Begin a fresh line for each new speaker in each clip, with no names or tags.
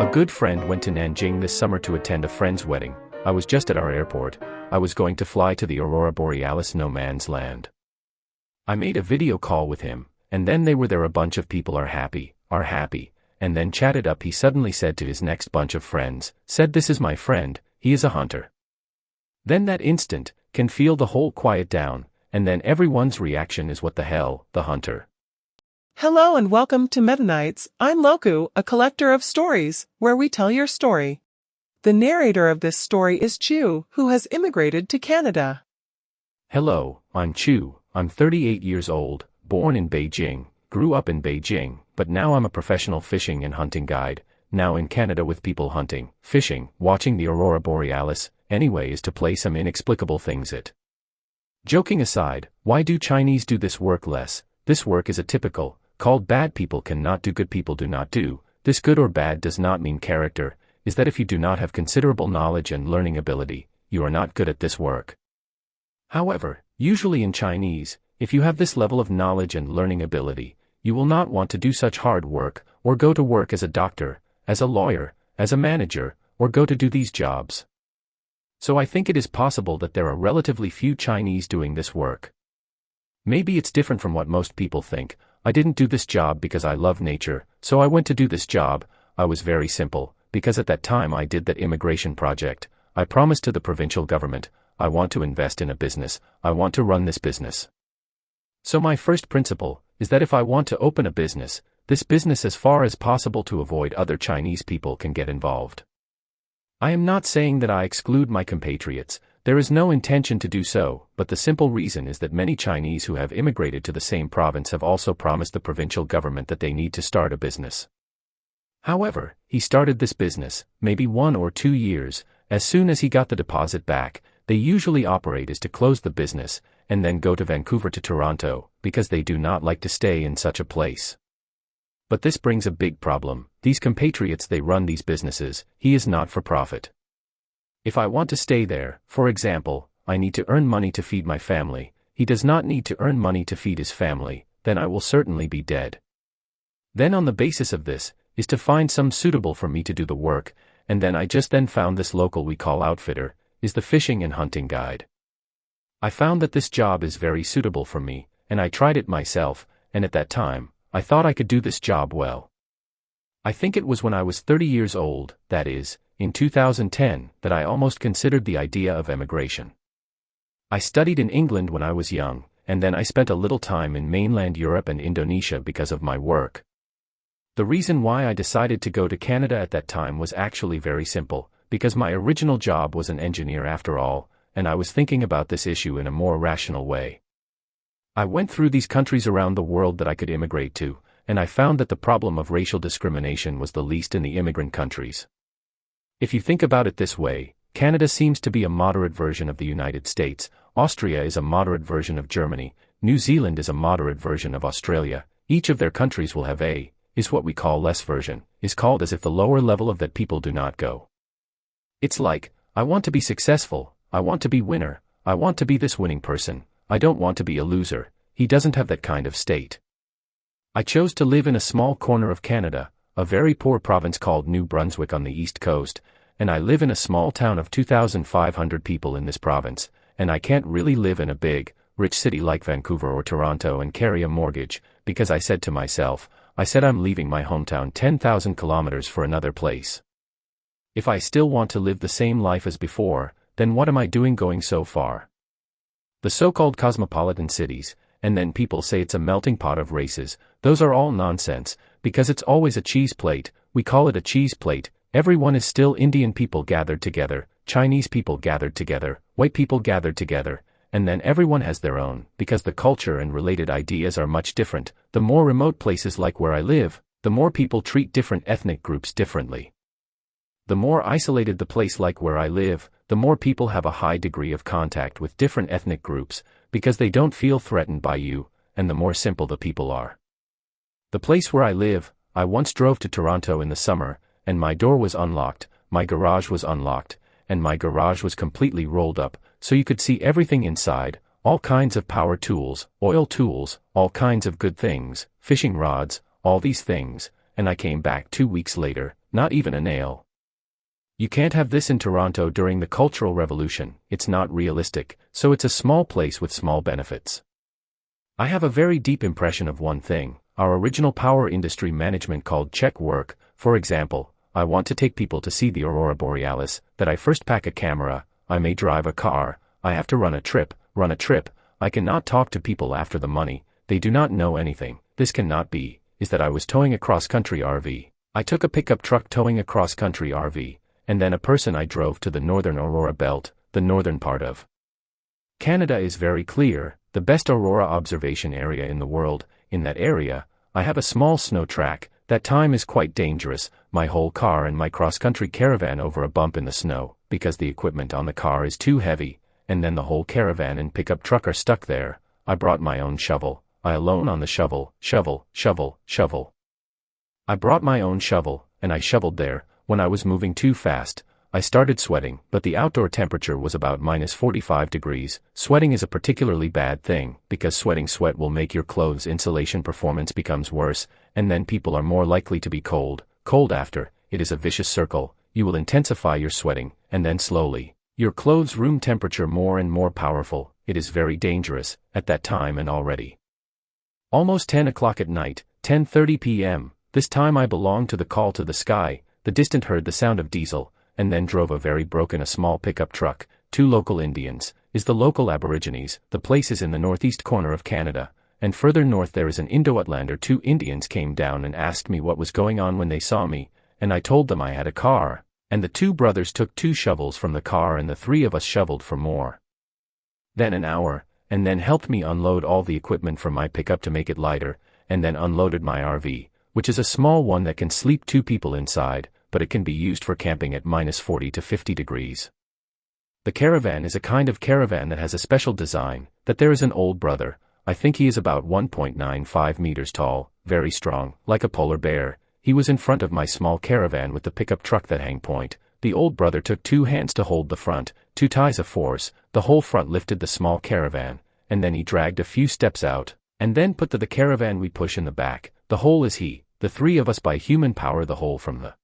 A good friend went to Nanjing this summer to attend a friend's wedding. I was just at our airport. I was going to fly to the Aurora Borealis no man's land. I made a video call with him, and then they were there. A bunch of people are happy, and then chatted up. He suddenly said to his next bunch of friends, said, "This is my friend, he is a hunter." Then that instant, can feel the whole quiet down, and then everyone's reaction is, what the hell, the hunter.
Hello and welcome to MetaNights. I'm Loku, a collector of stories, where we tell your story. The narrator of this story is Chu, who has immigrated to Canada.
Hello, I'm Chu. I'm 38 years old, born in Beijing, grew up in Beijing, but now I'm a professional fishing and hunting guide, now in Canada with people hunting, fishing, watching the Aurora Borealis, anyway is to play some inexplicable things it. Joking aside, why do Chinese do this work less? This work is atypical, called bad people cannot do, good people do not do. This good or bad does not mean character, is that if you do not have considerable knowledge and learning ability, you are not good at this work. However, usually in Chinese, if you have this level of knowledge and learning ability, you will not want to do such hard work, or go to work as a doctor, as a lawyer, as a manager, or go to do these jobs. So I think it is possible that there are relatively few Chinese doing this work. Maybe it's different from what most people think. I didn't do this job because I love nature, so I went to do this job. I was very simple, because at that time I did that immigration project. I promised to the provincial government, I want to invest in a business, I want to run this business. So my first principle is that if I want to open a business, this business as far as possible to avoid other Chinese people can get involved. I am not saying that I exclude my compatriots, there is no intention to do so, but the simple reason is that many Chinese who have immigrated to the same province have also promised the provincial government that they need to start a business. However, he started this business, maybe 1 or 2 years, as soon as he got the deposit back, they usually operate as to close the business, and then go to Vancouver to Toronto, because they do not like to stay in such a place. But this brings a big problem. These compatriots, they run these businesses, he is not for profit. If I want to stay there, for example, I need to earn money to feed my family, he does not need to earn money to feed his family, then I will certainly be dead. Then on the basis of this, is to find some suitable for me to do the work, and then I just then found this local we call outfitter, is the fishing and hunting guide. I found that this job is very suitable for me, and I tried it myself, and at that time, I thought I could do this job well. I think it was when I was 30 years old, that is, in 2010, that I almost considered the idea of emigration. I studied in England when I was young, and then I spent a little time in mainland Europe and Indonesia because of my work. The reason why I decided to go to Canada at that time was actually very simple, because my original job was an engineer after all, and I was thinking about this issue in a more rational way. I went through these countries around the world that I could immigrate to, and I found that the problem of racial discrimination was the least in the immigrant countries. If you think about it this way, Canada seems to be a moderate version of the United States, Austria is a moderate version of Germany, New Zealand is a moderate version of Australia, each of their countries will have is what we call less version, is called as if the lower level of that people do not go. It's like, I want to be successful, I want to be winner, I want to be this winning person, I don't want to be a loser, he doesn't have that kind of state. I chose to live in a small corner of Canada, a very poor province called New Brunswick on the east coast, and I live in a small town of 2,500 people in this province, and I can't really live in a big, rich city like Vancouver or Toronto and carry a mortgage, because I said to myself, I'm leaving my hometown 10,000 kilometers for another place. If I still want to live the same life as before, then what am I doing going so far? The so-called cosmopolitan cities, and then people say it's a melting pot of races, those are all nonsense, because it's always a cheese plate, we call it a cheese plate, everyone is still Indian people gathered together, Chinese people gathered together, white people gathered together, and then everyone has their own, because the culture and related ideas are much different. The more remote places like where I live, the more people treat different ethnic groups differently. The more isolated the place like where I live, the more people have a high degree of contact with different ethnic groups, because they don't feel threatened by you, and the more simple the people are. The place where I live, I once drove to Toronto in the summer, and my door was unlocked, my garage was unlocked, and my garage was completely rolled up, so you could see everything inside, all kinds of power tools, oil tools, all kinds of good things, fishing rods, all these things, and I came back 2 weeks later, not even a nail. You can't have this in Toronto during the Cultural Revolution, it's not realistic, so it's a small place with small benefits. I have a very deep impression of one thing, our original power industry management called check work. For example, I want to take people to see the Aurora Borealis, that I first pack a camera, I may drive a car, I have to run a trip, I cannot talk to people after the money, they do not know anything, this cannot be, is that I was towing a cross-country RV. I took a pickup truck towing a cross-country RV, and then a person I drove to the northern Aurora Belt, the northern part of Canada is very clear, the best Aurora observation area in the world. In that area, I have a small snow track, that time is quite dangerous, my whole car and my cross-country caravan over a bump in the snow, because the equipment on the car is too heavy, and then the whole caravan and pickup truck are stuck there. I brought my own shovel, I alone on the shovel. I brought my own shovel, and I shoveled there. When I was moving too fast, I started sweating, but the outdoor temperature was about -45 degrees. Sweating is a particularly bad thing, because sweat will make your clothes' insulation performance becomes worse, and then people are more likely to be cold after. It is a vicious circle, you will intensify your sweating, and then slowly, your clothes' room temperature more and more powerful. It is very dangerous, at that time and already. Almost 10 o'clock at night, 10:30 p.m., this time I belonged to the call to the sky, the distant heard the sound of diesel, and then drove a small pickup truck. 2 local Indians, is the local Aborigines. The place is in the northeast corner of Canada, and further north there is an Indo-Outlander. 2 Indians came down and asked me what was going on when they saw me, and I told them I had a car, and the 2 brothers took 2 shovels from the car and the 3 of us shoveled for more than an hour, and then helped me unload all the equipment from my pickup to make it lighter, and then unloaded my RV, which is a small one that can sleep 2 people inside, but it can be used for camping at -40 to 50 degrees. The caravan is a kind of caravan that has a special design, that there is an old brother, I think he is about 1.95 meters tall, very strong, like a polar bear. He was in front of my small caravan with the pickup truck that hang point. The old brother took 2 hands to hold the front, 2 ties of force, the whole front lifted the small caravan, and then he dragged a few steps out, and then put the caravan we push in the back. The whole is he, the 3 of us by human power the whole from the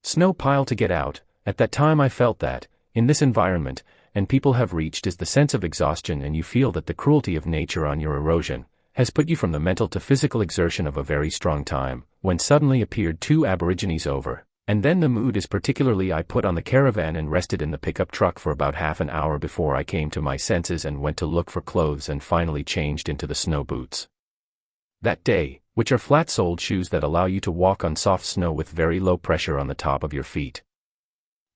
snow pile to get out. At that time I felt that, in this environment, and people have reached is the sense of exhaustion, and you feel that the cruelty of nature on your erosion has put you from the mental to physical exertion of a very strong time, when suddenly appeared 2 Aborigines over, and then the mood is particularly I put on the caravan and rested in the pickup truck for about half an hour before I came to my senses and went to look for clothes and finally changed into the snow boots that day, which are flat-soled shoes that allow you to walk on soft snow with very low pressure on the top of your feet.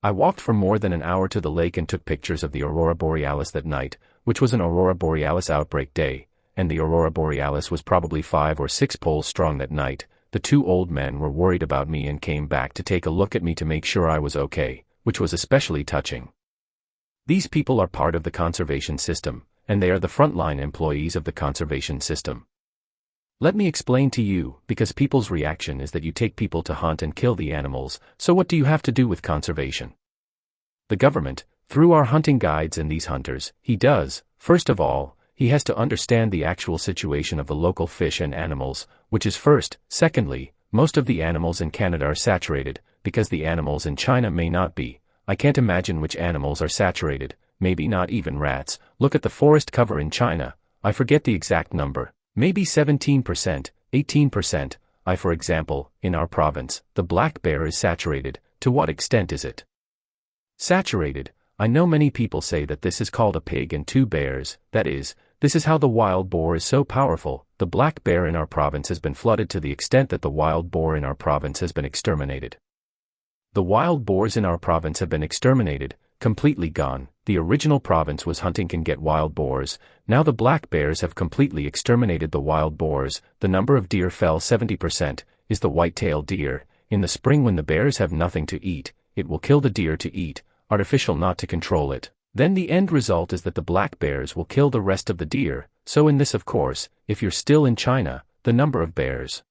I walked for more than an hour to the lake and took pictures of the Aurora Borealis that night, which was an Aurora Borealis outbreak day, and the Aurora Borealis was probably 5 or 6 poles strong that night. The 2 old men were worried about me and came back to take a look at me to make sure I was okay, which was especially touching. These people are part of the conservation system, and they are the frontline employees of the conservation system. Let me explain to you, because people's reaction is that you take people to hunt and kill the animals, so what do you have to do with conservation? The government, through our hunting guides and these hunters, he does, first of all, he has to understand the actual situation of the local fish and animals, which is first. Secondly, most of the animals in Canada are saturated, because the animals in China may not be. I can't imagine which animals are saturated, maybe not even rats. Look at the forest cover in China, I forget the exact number. Maybe 17%, 18%, for example, in our province, the black bear is saturated. To what extent is it saturated? I know many people say that this is called a pig and 2 bears, that is, this is how the wild boar is so powerful. The black bear in our province has been flooded to the extent that the wild boar in our province has been exterminated. The wild boars in our province have been exterminated, completely gone. The original province was hunting can get wild boars, now the black bears have completely exterminated the wild boars. The number of deer fell 70%, is the white-tailed deer. In the spring when the bears have nothing to eat, it will kill the deer to eat, artificial not to control it. Then the end result is that the black bears will kill the rest of the deer. So in this, of course, if you're still in China, the number of bears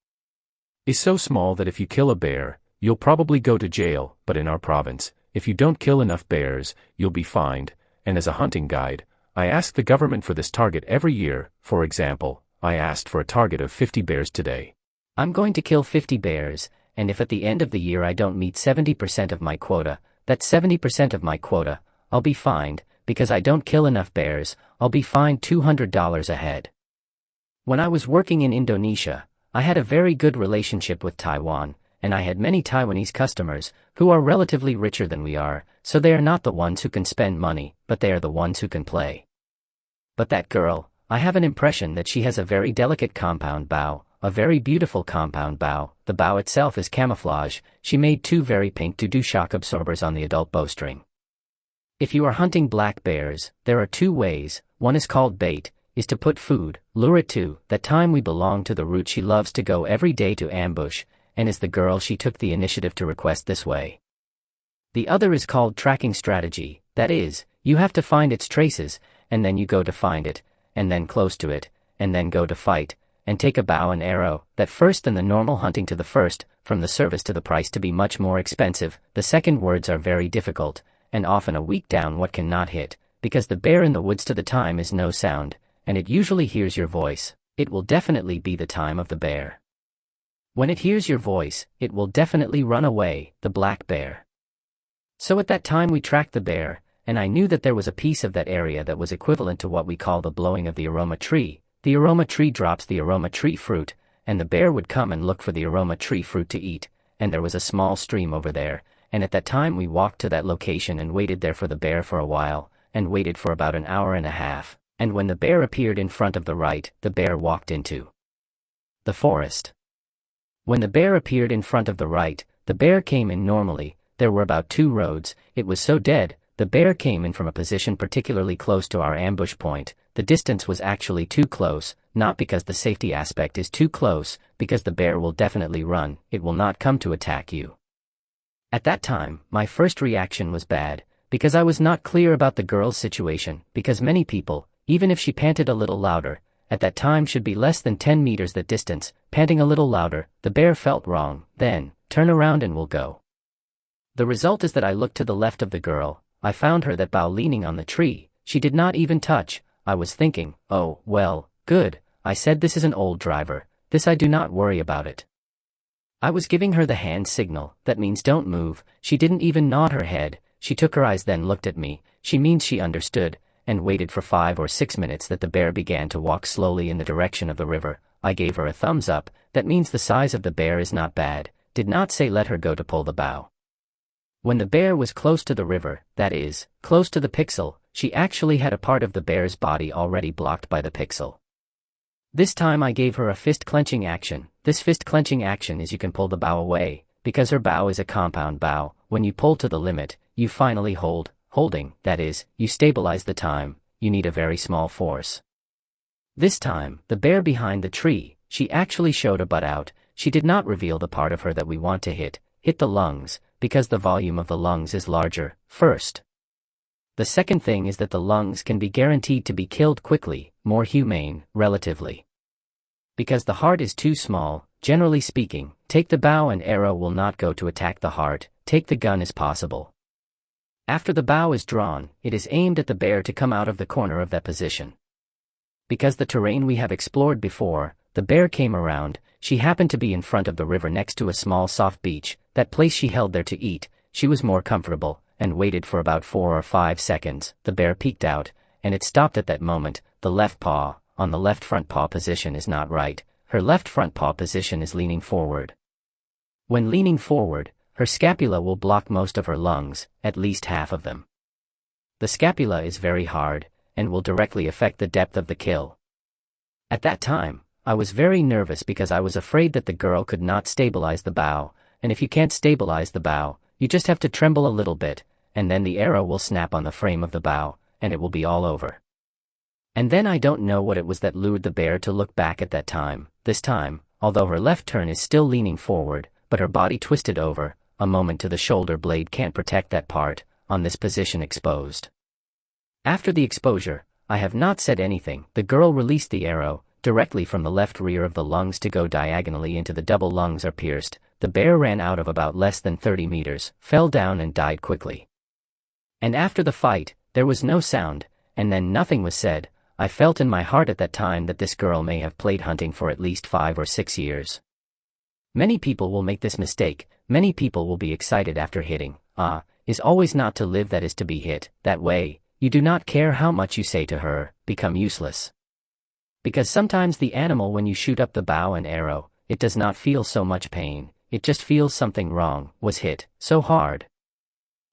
is so small that if you kill a bear, you'll probably go to jail, but in our province, if you don't kill enough bears, you'll be fined. And as a hunting guide, I ask the government for this target every year. For example, I asked for a target of 50 bears today.
I'm going to kill 50 bears, and if at the end of the year I don't meet 70% of my quota, that's 70% of my quota, I'll be fined, because I don't kill enough bears, I'll be fined $200 a head. When I was working in Indonesia, I had a very good relationship with Taiwan, and I had many Taiwanese customers, who are relatively richer than we are, so they are not the ones who can spend money, but they are the ones who can play. But that girl, I have an impression that she has a very delicate compound bow, a very beautiful compound bow. The bow itself is camouflage. She made 2 very pink to do shock absorbers on the adult bowstring. If you are hunting black bears, there are 2 ways. One is called bait, is to put food, lure it to. That time we belong to the route she loves to go every day to ambush, and is the girl she took the initiative to request this way. The other is called tracking strategy, that is, you have to find its traces, and then you go to find it, and then close to it, and then go to fight, and take a bow and arrow. That first and the normal hunting to the first, from the service to the price to be much more expensive. The second words are very difficult, and often a week down what cannot hit, because the bear in the woods to the time is no sound, and it usually hears your voice. It will definitely be the time of the bear. When it hears your voice, it will definitely run away, the black bear. So at that time we tracked the bear, and I knew that there was a piece of that area that was equivalent to what we call the blowing of the aroma tree. The aroma tree drops the aroma tree fruit, and the bear would come and look for the aroma tree fruit to eat, and there was a small stream over there, and at that time we walked to that location and waited there for the bear for a while, and waited for about an hour and a half, and when the bear appeared in front of the right, the bear walked into the forest. When the bear appeared in front of the right, the bear came in normally. There were about 2 roads. It was so dead. The bear came in from a position particularly close to our ambush point. The distance was actually too close, not because the safety aspect is too close, because the bear will definitely run, it will not come to attack you. At that time, my first reaction was bad, because I was not clear about the girl's situation, because many people, even if she panted a little louder, at that time should be less than 10 meters that distance, panting a little louder. The bear felt wrong. Then, turn around and we'll go. The result is that I looked to the left of the girl. I found her that bow leaning on the tree. She did not even touch. I was thinking, oh, well, good. I said, this is an old driver. This I do not worry about it. I was giving her the hand signal. That means don't move. She didn't even nod her head. She took her eyes, then looked at me. She means she understood, and waited for 5 or 6 minutes that the bear began to walk slowly in the direction of the river. I gave her a thumbs up. That means the size of the bear is not bad. Did not say let her go to pull the bow. When the bear was close to the river, that is, close to the pixel, she actually had a part of the bear's body already blocked by the pixel. This time I gave her a fist clenching action. This fist clenching action is you can pull the bow away, because her bow is a compound bow. When you pull to the limit, you finally hold. Holding, that is, you stabilize the time. You need a very small force. This time, the bear behind the tree, she actually showed a butt out. She did not reveal the part of her that we want to hit the lungs, because the volume of the lungs is larger, first. The second thing is that the lungs can be guaranteed to be killed quickly, more humane, relatively. Because the heart is too small, generally speaking, take the bow and arrow will not go to attack the heart, take the gun as possible. After the bow is drawn, it is aimed at the bear to come out of the corner of that position. Because the terrain we have explored before, the bear came around. She happened to be in front of the river next to a small soft beach. That place she held there to eat. She was more comfortable, and waited for about 4 or 5 seconds. The bear peeked out, and it stopped at that moment. The left paw, on the left front paw position is not right. Her left front paw position is leaning forward. When leaning forward, her scapula will block most of her lungs, at least half of them. The scapula is very hard, and will directly affect the depth of the kill. At that time, I was very nervous because I was afraid that the girl could not stabilize the bow, and if you can't stabilize the bow, you just have to tremble a little bit, and then the arrow will snap on the frame of the bow, and it will be all over. And then I don't know what it was that lured the bear to look back at that time. This time, although her left turn is still leaning forward, but her body twisted over, a moment to the shoulder blade can't protect that part, on this position exposed. After the exposure, I have not said anything. The girl released the arrow, directly from the left rear of the lungs to go diagonally into the double lungs are pierced. The bear ran out of about less than 30 meters, fell down and died quickly. And after the fight, there was no sound, and then nothing was said. I felt in my heart at that time that this girl may have played hunting for at least 5 or 6 years. Many people will make this mistake. Many people will be excited after hitting. Is always not to live, that is to be hit. That way, you do not care how much you say to her, become useless. Because sometimes the animal, when you shoot up the bow and arrow, it does not feel so much pain, it just feels something wrong, was hit so hard.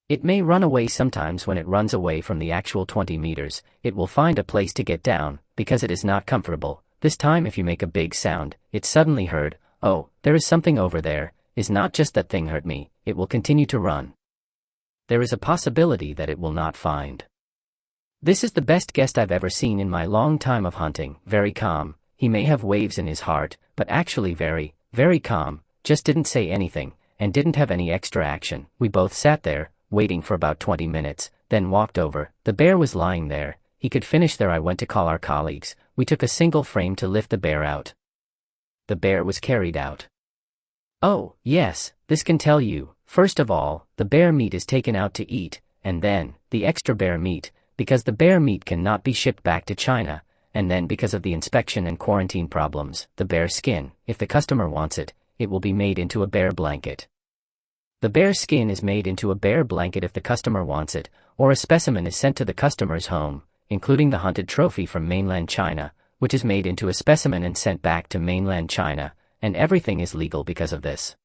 It may run away sometimes. When it runs away from the actual 20 meters, it will find a place to get down, because it is not comfortable. This time if you make a big sound, it suddenly heard, oh, there is something over there, is not just that thing hurt me, it will continue to run. There is a possibility that it will not find. This is the best guest I've ever seen in my long time of hunting. Very calm, he may have waves in his heart, but actually very, very calm, just didn't say anything, and didn't have any extra action. We both sat there, waiting for about 20 minutes, then walked over. The bear was lying there, he could finish there. I went to call our colleagues. We took a single frame to lift the bear out. The bear was carried out. Oh, yes, this can tell you. First of all, the bear meat is taken out to eat, and then, the extra bear meat, because the bear meat cannot be shipped back to China, and then because of the inspection and quarantine problems, the bear skin, if the customer wants it, it will be made into a bear blanket. The bear skin is made into a bear blanket if the customer wants it, or a specimen is sent to the customer's home, including the hunted trophy from mainland China, which is made into a specimen and sent back to mainland China, and everything is legal because of this.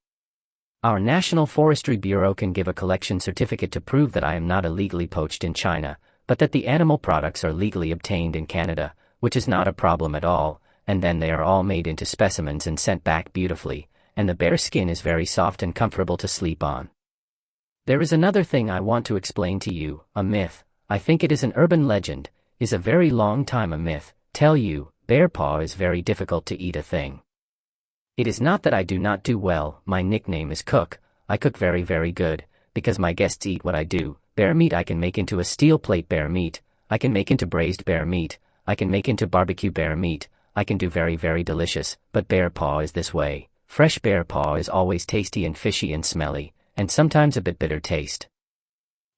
Our National Forestry Bureau can give a collection certificate to prove that I am not illegally poached in China, but that the animal products are legally obtained in Canada, which is not a problem at all, and then they are all made into specimens and sent back beautifully, and the bear skin is very soft and comfortable to sleep on. There is another thing I want to explain to you, a myth. I think it is an urban legend, is a very long time a myth. Tell you, bear paw is very difficult to eat a thing. It is not that I do not do well. My nickname is Cook. I cook very, very good, because my guests eat what I do. Bear meat I can make into a steel plate bear meat, I can make into braised bear meat, I can make into barbecue bear meat, I can do very, very delicious, but bear paw is this way. Fresh bear paw is always tasty and fishy and smelly, and sometimes a bit bitter taste.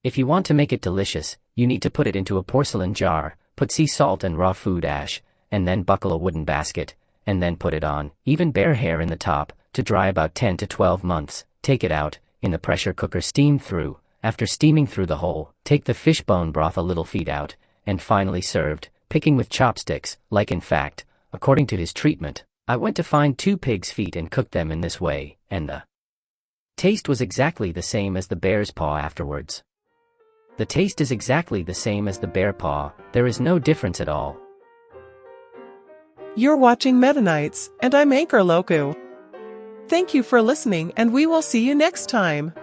If you want to make it delicious, you need to put it into a porcelain jar, put sea salt and raw food ash, and then buckle a wooden basket, and then put it on, even bear hair in the top, to dry about 10 to 12 months, take it out, in the pressure cooker steam through, after steaming through the whole, take the fish bone broth a little feed out, and finally served, picking with chopsticks, like in fact, according to his treatment, I went to find 2 pig's feet and cooked them in this way, and the taste was exactly the same as the bear's paw afterwards. The taste is exactly the same as the bear paw, there is no difference at all.
You're watching MetaNights, and I'm Anchor Loku. Thank you for listening, and we will see you next time.